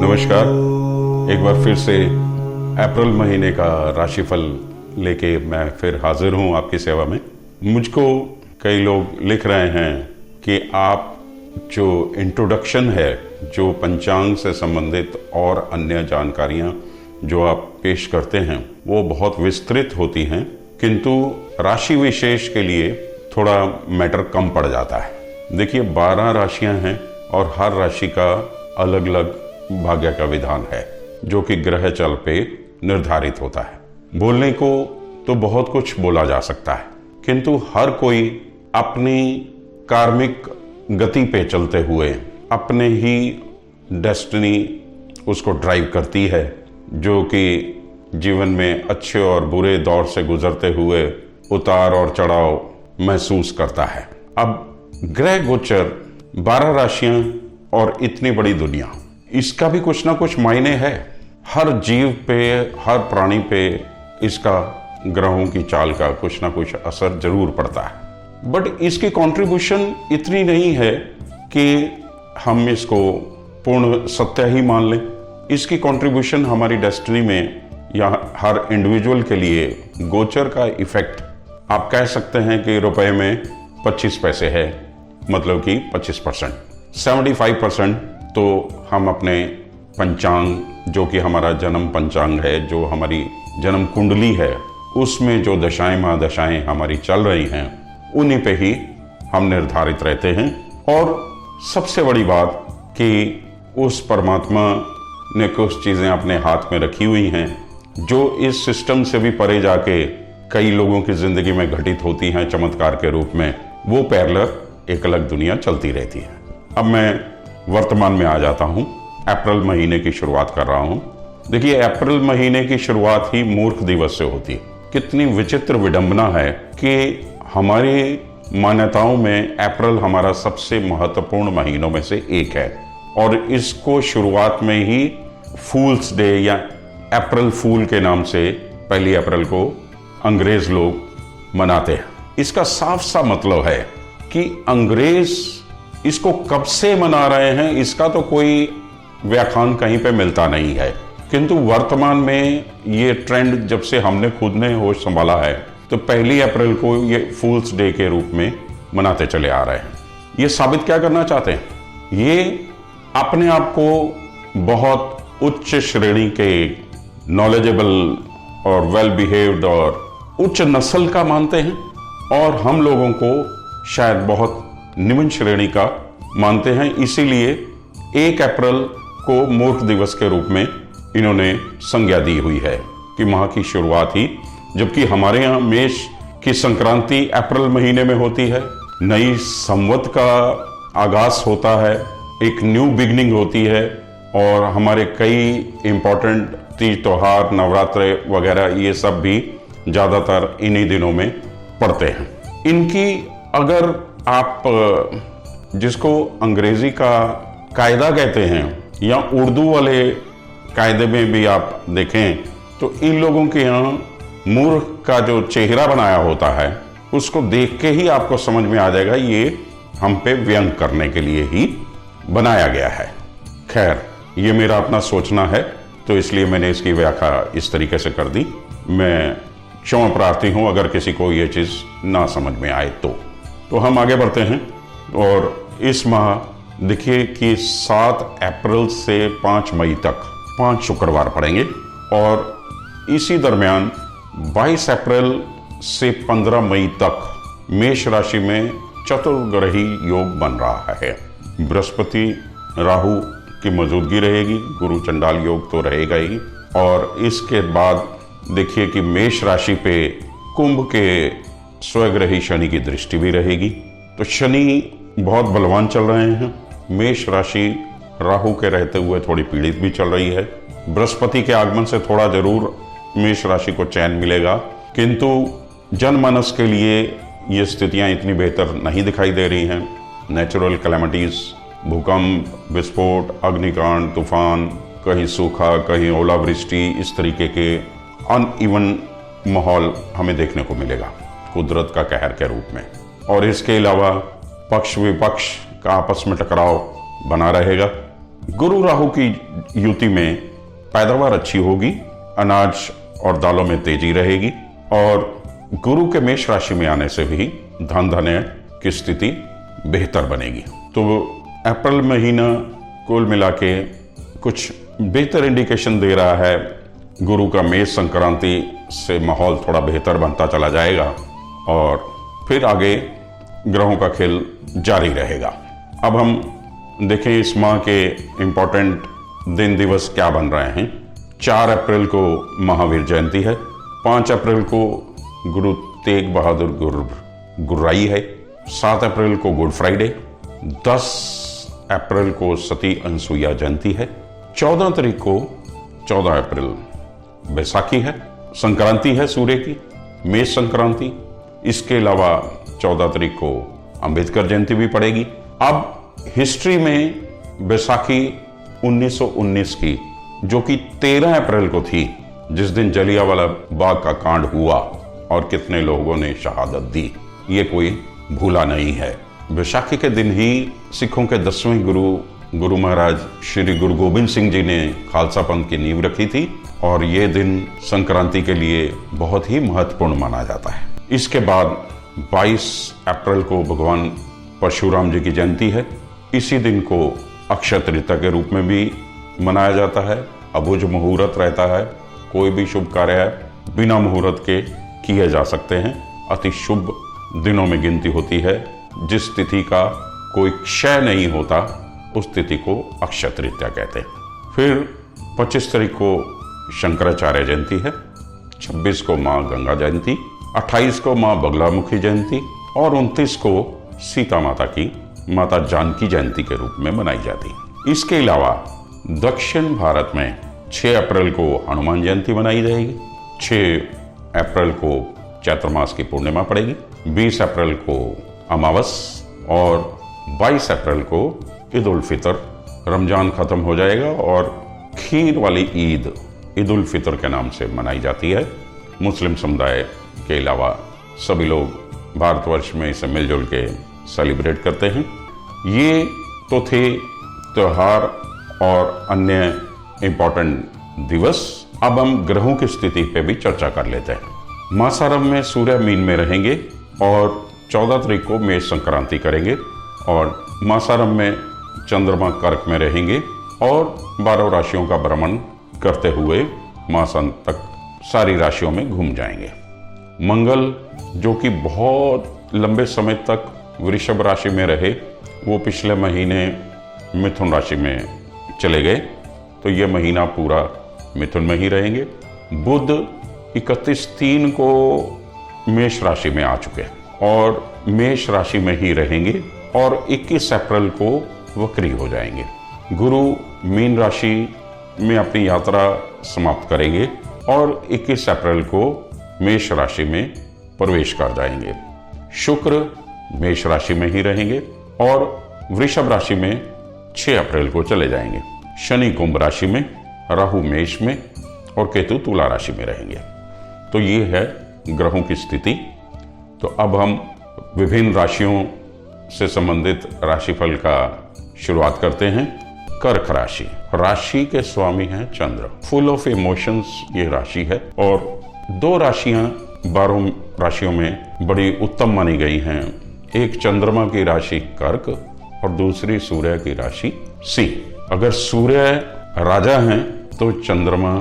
नमस्कार। एक बार फिर से अप्रैल महीने का राशिफल लेके मैं फिर हाजिर हूं आपकी सेवा में। मुझको कई लोग लिख रहे हैं कि आप जो इंट्रोडक्शन है, जो पंचांग से संबंधित और अन्य जानकारियां जो आप पेश करते हैं वो बहुत विस्तृत होती हैं, किंतु राशि विशेष के लिए थोड़ा मैटर कम पड़ जाता है। देखिए, 12 राशियां हैं और हर राशि का अलग अलग भाग्य का विधान है जो कि ग्रह चल पे निर्धारित होता है। बोलने को तो बहुत कुछ बोला जा सकता है, किंतु हर कोई अपनी कार्मिक गति पे चलते हुए अपने ही डेस्टिनी उसको ड्राइव करती है, जो कि जीवन में अच्छे और बुरे दौर से गुजरते हुए उतार और चढ़ाव महसूस करता है। अब ग्रह गोचर, 12 राशियां और इतनी बड़ी दुनिया, इसका भी कुछ ना कुछ मायने है। हर जीव पे, हर प्राणी पे इसका, ग्रहों की चाल का कुछ ना कुछ असर जरूर पड़ता है। बट इसकी कंट्रीब्यूशन इतनी नहीं है कि हम इसको पूर्ण सत्य ही मान लें। इसकी कंट्रीब्यूशन हमारी डेस्टिनी में या हर इंडिविजुअल के लिए गोचर का इफेक्ट आप कह सकते हैं कि रुपए में 25 पैसे है, मतलब कि 25%। 75% तो हम अपने पंचांग, जो कि हमारा जन्म पंचांग है, जो हमारी जन्म कुंडली है, उसमें जो दशाएं महादशाएं हमारी चल रही हैं उन्हीं पे ही हम निर्धारित रहते हैं। और सबसे बड़ी बात कि उस परमात्मा ने कुछ चीज़ें अपने हाथ में रखी हुई हैं जो इस सिस्टम से भी परे जाके कई लोगों की जिंदगी में घटित होती हैं चमत्कार के रूप में। वो पैरेलल एक अलग दुनिया चलती रहती है। अब मैं वर्तमान में आ जाता हूं। अप्रैल महीने की शुरुआत कर रहा हूं। देखिए, अप्रैल महीने की शुरुआत ही मूर्ख दिवस से होती है। कितनी विचित्र विडंबना है कि हमारी मान्यताओं में अप्रैल हमारा सबसे महत्वपूर्ण महीनों में से एक है और इसको शुरुआत में ही फूल्स डे या अप्रैल फूल के नाम से 1 अप्रैल को अंग्रेज लोग मनाते हैं। इसका साफ सा मतलब है कि अंग्रेज इसको कब से मना रहे हैं इसका तो कोई व्याख्यान कहीं पे मिलता नहीं है, किंतु वर्तमान में ये ट्रेंड जब से हमने खुद ने होश संभाला है तो 1 अप्रैल को ये फूल्स डे के रूप में मनाते चले आ रहे हैं। ये साबित क्या करना चाहते हैं? ये अपने आप को बहुत उच्च श्रेणी के, नॉलेजेबल और वेल बिहेव्ड और उच्च नस्ल का मानते हैं और हम लोगों को शायद बहुत निम्न श्रेणी का मानते हैं। इसीलिए 1 अप्रैल को मूर्ख दिवस के रूप में इन्होंने संज्ञा दी हुई है कि माह की शुरुआत ही, जबकि हमारे यहाँ मेष की संक्रांति अप्रैल महीने में होती है, नई संवत का आगाज होता है, एक न्यू बिगनिंग होती है और हमारे कई इंपॉर्टेंट तीज त्योहार, नवरात्र वगैरह ये सब भी ज़्यादातर इन्हीं दिनों में पड़ते हैं। इनकी अगर आप जिसको अंग्रेजी का कायदा कहते हैं या उर्दू वाले कायदे में भी आप देखें तो इन लोगों के यहाँ मूर्ख का जो चेहरा बनाया होता है उसको देख के ही आपको समझ में आ जाएगा ये हम पे व्यंग करने के लिए ही बनाया गया है। खैर, ये मेरा अपना सोचना है तो इसलिए मैंने इसकी व्याख्या इस तरीके से कर दी। मैं क्षमा प्रार्थी हूँ अगर किसी को ये चीज़ ना समझ में आए तो हम आगे बढ़ते हैं। और इस माह देखिए कि 7 अप्रैल से 5 मई तक 5 शुक्रवार पड़ेंगे और इसी दरमियान 22 अप्रैल से 15 मई तक मेष राशि में चतुर्ग्रही योग बन रहा है। बृहस्पति राहु की मौजूदगी रहेगी, गुरु चंडाल योग तो रहेगा ही। और इसके बाद देखिए कि मेष राशि पे कुंभ के स्वग्रही शनि की दृष्टि भी रहेगी। तो शनि बहुत बलवान चल रहे हैं। मेष राशि राहु के रहते हुए थोड़ी पीड़ित भी चल रही है। बृहस्पति के आगमन से थोड़ा जरूर मेष राशि को चैन मिलेगा, किंतु जनमानस के लिए ये स्थितियां इतनी बेहतर नहीं दिखाई दे रही हैं। नेचुरल कैलेमिटीज, भूकंप, विस्फोट, अग्निकांड, तूफान, कहीं सूखा, कहीं ओलावृष्टि, इस तरीके के अनइवन माहौल हमें देखने को मिलेगा कुदरत का कहर के रूप में। और इसके अलावा पक्ष विपक्ष का आपस में टकराव बना रहेगा। गुरु राहु की युति में पैदावार अच्छी होगी, अनाज और दालों में तेजी रहेगी, और गुरु के मेष राशि में आने से भी धन धान्य की स्थिति बेहतर बनेगी। तो अप्रैल महीना कुल मिला के कुछ बेहतर इंडिकेशन दे रहा है। गुरु का मेष संक्रांति से माहौल थोड़ा बेहतर बनता चला जाएगा और फिर आगे ग्रहों का खेल जारी रहेगा। अब हम देखें इस माह के इम्पोर्टेंट दिन दिवस क्या बन रहे हैं। 4 अप्रैल को महावीर जयंती है, 5 अप्रैल को गुरु तेग बहादुर गुर्राई है, 7 अप्रैल को गुड फ्राइडे, 10 अप्रैल को सती अनसुईया जयंती है, 14 तारीख को 14 अप्रैल बैसाखी है, संक्रांति है सूर्य की, मेष संक्रांति। इसके अलावा 14 तारीख को अंबेडकर जयंती भी पड़ेगी। अब हिस्ट्री में बैसाखी 1919 की, जो कि 13 अप्रैल को थी, जिस दिन जलियांवाला बाग का कांड हुआ और कितने लोगों ने शहादत दी, ये कोई भूला नहीं है। बैसाखी के दिन ही सिखों के 10वें गुरु महाराज श्री गुरु गोबिंद सिंह जी ने खालसा पंथ की नींव रखी थी, और ये दिन संक्रांति के लिए बहुत ही महत्वपूर्ण माना जाता है। इसके बाद 22 अप्रैल को भगवान परशुराम जी की जयंती है। इसी दिन को अक्षय तृतीया के रूप में भी मनाया जाता है। अबुझ मुहूर्त रहता है, कोई भी शुभ कार्य बिना मुहूर्त के किए जा सकते हैं। अति शुभ दिनों में गिनती होती है। जिस तिथि का कोई क्षय नहीं होता उस तिथि को अक्षय तृतीया कहते हैं। फिर 25 तारीख को शंकराचार्य जयंती है, 26 को माँ गंगा जयंती, 28 को माँ बगलामुखी जयंती और 29 को सीता माता की माता जानकी जयंती के रूप में मनाई जाती है। इसके अलावा दक्षिण भारत में 6 अप्रैल को हनुमान जयंती मनाई जाएगी, 6 अप्रैल को चैत्र मास की पूर्णिमा पड़ेगी, 20 अप्रैल को अमावस और 22 अप्रैल को ईद उल फितर, रमजान खत्म हो जाएगा और खीर वाली ईद उल फितर के नाम से मनाई जाती है। मुस्लिम समुदाय के अलावा सभी लोग भारतवर्ष में इसे मिलजुल के सेलिब्रेट करते हैं। ये तो थे त्योहार और अन्य इम्पोर्टेंट दिवस। अब हम ग्रहों की स्थिति पे भी चर्चा कर लेते हैं। मासारम में सूर्य मीन में रहेंगे और 14 तारीख को मेष संक्रांति करेंगे, और मासारम में चंद्रमा कर्क में रहेंगे और 12 राशियों का भ्रमण करते हुए मासांत तक सारी राशियों में घूम जाएंगे। मंगल जो कि बहुत लंबे समय तक वृषभ राशि में रहे, वो पिछले महीने मिथुन राशि में चले गए, तो ये महीना पूरा मिथुन में ही रहेंगे। बुध 31/3 को मेष राशि में आ चुके और मेष राशि में ही रहेंगे और 21 अप्रैल को वक्री हो जाएंगे। गुरु मीन राशि में अपनी यात्रा समाप्त करेंगे और 21 अप्रैल को मेष राशि में प्रवेश कर जाएंगे। शुक्र मेष राशि में ही रहेंगे और वृषभ राशि में 6 अप्रैल को चले जाएंगे। शनि कुंभ राशि में, राहु मेष में और केतु तुला राशि में रहेंगे। तो ये है ग्रहों की स्थिति। तो अब हम विभिन्न राशियों से संबंधित राशिफल का शुरुआत करते हैं। कर्क राशि, राशि के स्वामी हैं चंद्र। फुल ऑफ इमोशंस ये राशि है और 2 राशियां 12 राशियों में बड़ी उत्तम मानी गई हैं। एक चंद्रमा की राशि कर्क और दूसरी सूर्य की राशि सिंह। अगर सूर्य राजा हैं तो चंद्रमा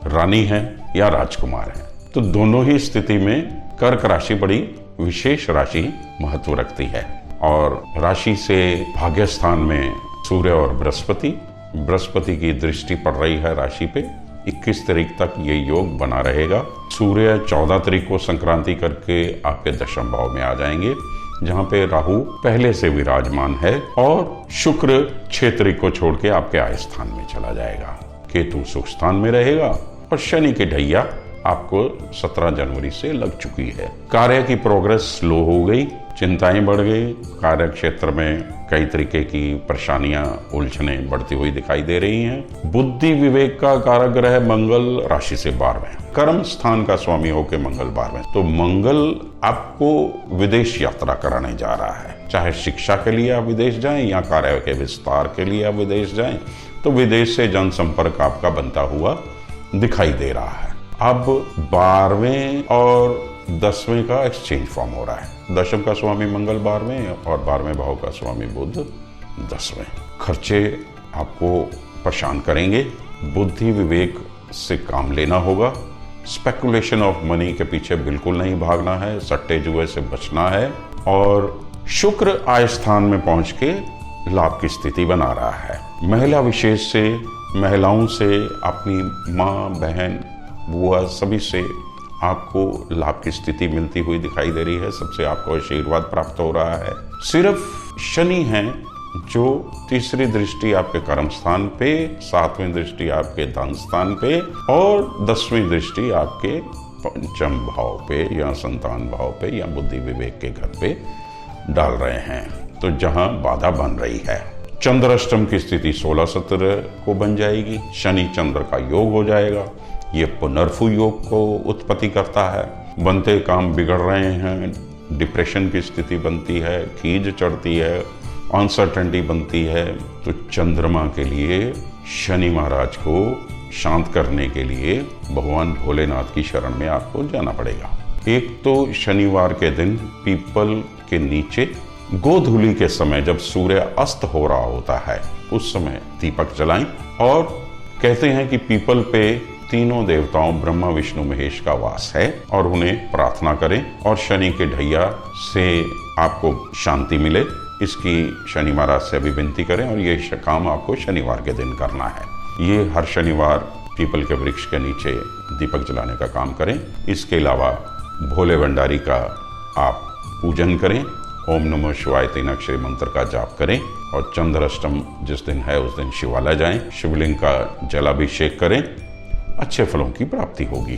रानी है या राजकुमार है, तो दोनों ही स्थिति में कर्क राशि बड़ी विशेष राशि महत्व रखती है। और राशि से भाग्य स्थान में सूर्य और बृहस्पति की दृष्टि पड़ रही है राशि पे। 21 तारीख तक ये योग बना रहेगा। सूर्य 14 तारीख को संक्रांति करके आपके दशम भाव में आ जाएंगे। जहाँ पे राहु पहले से विराजमान है और शुक्र क्षेत्र को छोड़ के आपके आय स्थान में चला जाएगा। केतु सुख स्थान में रहेगा और शनि की ढैया आपको 17 जनवरी से लग चुकी है। कार्य की प्रोग्रेस स्लो हो गई, चिंताएं बढ़ गई, कार्य क्षेत्र में कई तरीके की परेशानियां उलझने बढ़ती हुई दिखाई दे रही हैं। बुद्धि विवेक का कारक ग्रह मंगल राशि से 12वें, कर्म स्थान का स्वामी होकर मंगल 12वें, तो मंगल आपको विदेश यात्रा कराने जा रहा है। चाहे शिक्षा के लिए आप विदेश जाएं या कार्य के विस्तार के लिए आप विदेश जाएं, तो विदेश से जनसंपर्क आपका बनता हुआ दिखाई दे रहा है। अब 12वें और 10वें का एक्सचेंज फॉर्म हो रहा है। दशम का स्वामी मंगल 12वें और 12वें भाव का स्वामी बुध 10वें। खर्चे आपको परेशान करेंगे, बुद्धि विवेक से काम लेना होगा। स्पेकुलेशन ऑफ मनी के पीछे बिल्कुल नहीं भागना है, सट्टे जुए से बचना है। और शुक्र आय स्थान में पहुंच के लाभ की स्थिति बना रहा है। महिला विशेष से, महिलाओं से, अपनी माँ, बहन, बुआ, सभी से आपको लाभ की स्थिति मिलती हुई दिखाई दे रही है। सबसे आपको आशीर्वाद प्राप्त हो रहा है। सिर्फ शनि है जो तीसरी दृष्टि आपके कर्म स्थान पे, 7वीं दृष्टि आपके धन स्थान पे और 10वीं दृष्टि आपके पंचम भाव पे या संतान भाव पे या बुद्धि विवेक के घर पे डाल रहे हैं। तो जहां बाधा बन रही है, चंद्राष्टम की स्थिति 16-17 को बन जाएगी। शनि चंद्र का योग हो जाएगा। ये पुनर्फु योग को उत्पत्ति करता है। बनते काम बिगड़ रहे हैं, डिप्रेशन की स्थिति बनती है, खीज चढ़ती है, अनसर्टेनिटी बनती है। तो चंद्रमा के लिए शनि महाराज को शांत करने के लिए भगवान भोलेनाथ की शरण में आपको जाना पड़ेगा। एक तो शनिवार के दिन पीपल के नीचे गोधूली के समय, जब सूर्य अस्त हो रहा होता है, उस समय दीपक जलाएं। और कहते हैं कि पीपल पे तीनों देवताओं ब्रह्मा विष्णु महेश का वास है और उन्हें प्रार्थना करें और शनि के ढैया से आपको शांति मिले, इसकी शनि महाराज से अभी विनती करें। और ये काम आपको शनिवार के दिन करना है। ये हर शनिवार पीपल के वृक्ष के नीचे दीपक जलाने का काम करें। इसके अलावा भोले भंडारी का आप पूजन करें, ओम नमः शिवाय 3 अक्षरी मंत्र का जाप करें। और चंद्राष्टम जिस दिन है उस दिन शिवालय जाएं, शिवलिंग का जलाभिषेक करें, अच्छे फलों की प्राप्ति होगी।